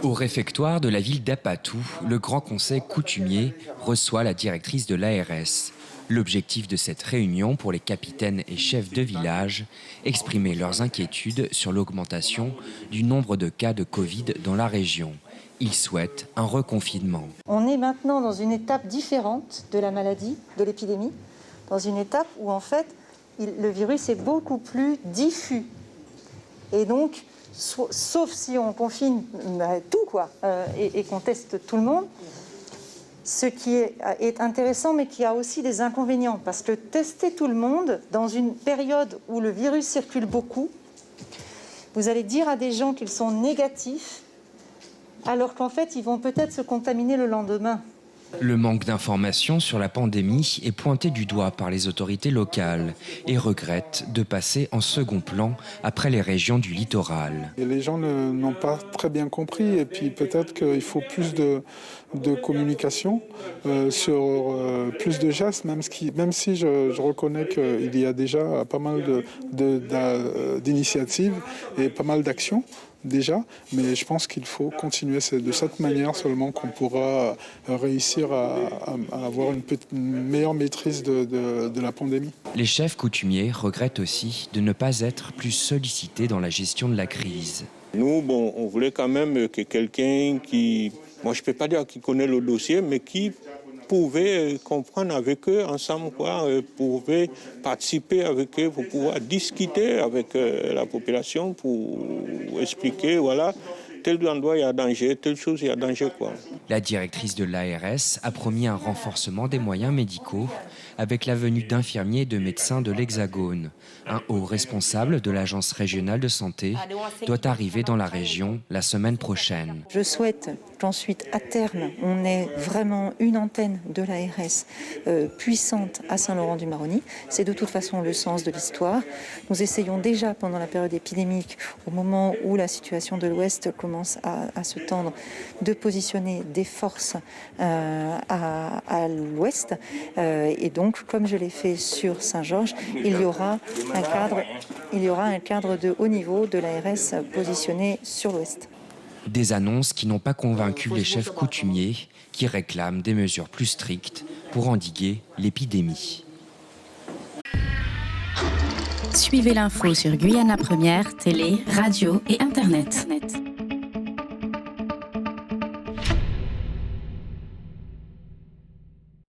Au réfectoire de la ville d'Apatou, le Grand Conseil coutumier reçoit la directrice de l'ARS. L'objectif de cette réunion pour les capitaines et chefs de village, exprimer leurs inquiétudes sur l'augmentation du nombre de cas de Covid dans la région. Ils souhaitent un reconfinement. On est maintenant dans une étape différente de la maladie, de l'épidémie, dans une étape où en fait le virus est beaucoup plus diffus. Et donc, sauf si on confine tout et qu'on teste tout le monde, ce qui est intéressant, mais qui a aussi des inconvénients. Parce que tester tout le monde, dans une période où le virus circule beaucoup, vous allez dire à des gens qu'ils sont négatifs, alors qu'en fait, ils vont peut-être se contaminer le lendemain. Le manque d'informations sur la pandémie est pointé du doigt par les autorités locales et regrettent de passer en second plan après les régions du littoral. Et les gens n'ont pas très bien compris et puis peut-être qu'il faut plus de communication sur plus de gestes, même si je reconnais qu'il y a déjà pas mal d'initiatives et pas mal d'actions. Déjà, mais je pense qu'il faut continuer. C'est de cette manière seulement qu'on pourra réussir à avoir une meilleure maîtrise de la pandémie. Les chefs coutumiers regrettent aussi de ne pas être plus sollicités dans la gestion de la crise. Nous, on voulait quand même que quelqu'un qui, moi je ne peux pas dire qui connaît le dossier, mais qui pouvait comprendre avec eux ensemble, pouvait participer avec eux pour pouvoir discuter avec la population pour expliquer, voilà, tel endroit il y a danger, telle chose il y a danger, quoi. La directrice de l'ARS a promis un renforcement des moyens médicaux avec la venue d'infirmiers et de médecins de l'Hexagone. Un haut responsable de l'Agence régionale de santé doit arriver dans la région la semaine prochaine. Je souhaite qu'ensuite, à terme, on ait vraiment une antenne de l'ARS puissante à Saint-Laurent-du-Maroni. C'est de toute façon le sens de l'histoire. Nous essayons déjà pendant la période épidémique, au moment où la situation de l'Ouest commence à se tendre, de positionner des forces à l'Ouest. Et donc, comme je l'ai fait sur Saint-Georges, il y aura un cadre de haut niveau de l'ARS positionné sur l'Ouest. Des annonces qui n'ont pas convaincu les chefs coutumiers qui réclament des mesures plus strictes pour endiguer l'épidémie. Suivez l'info sur Guyana Première, télé, radio et Internet.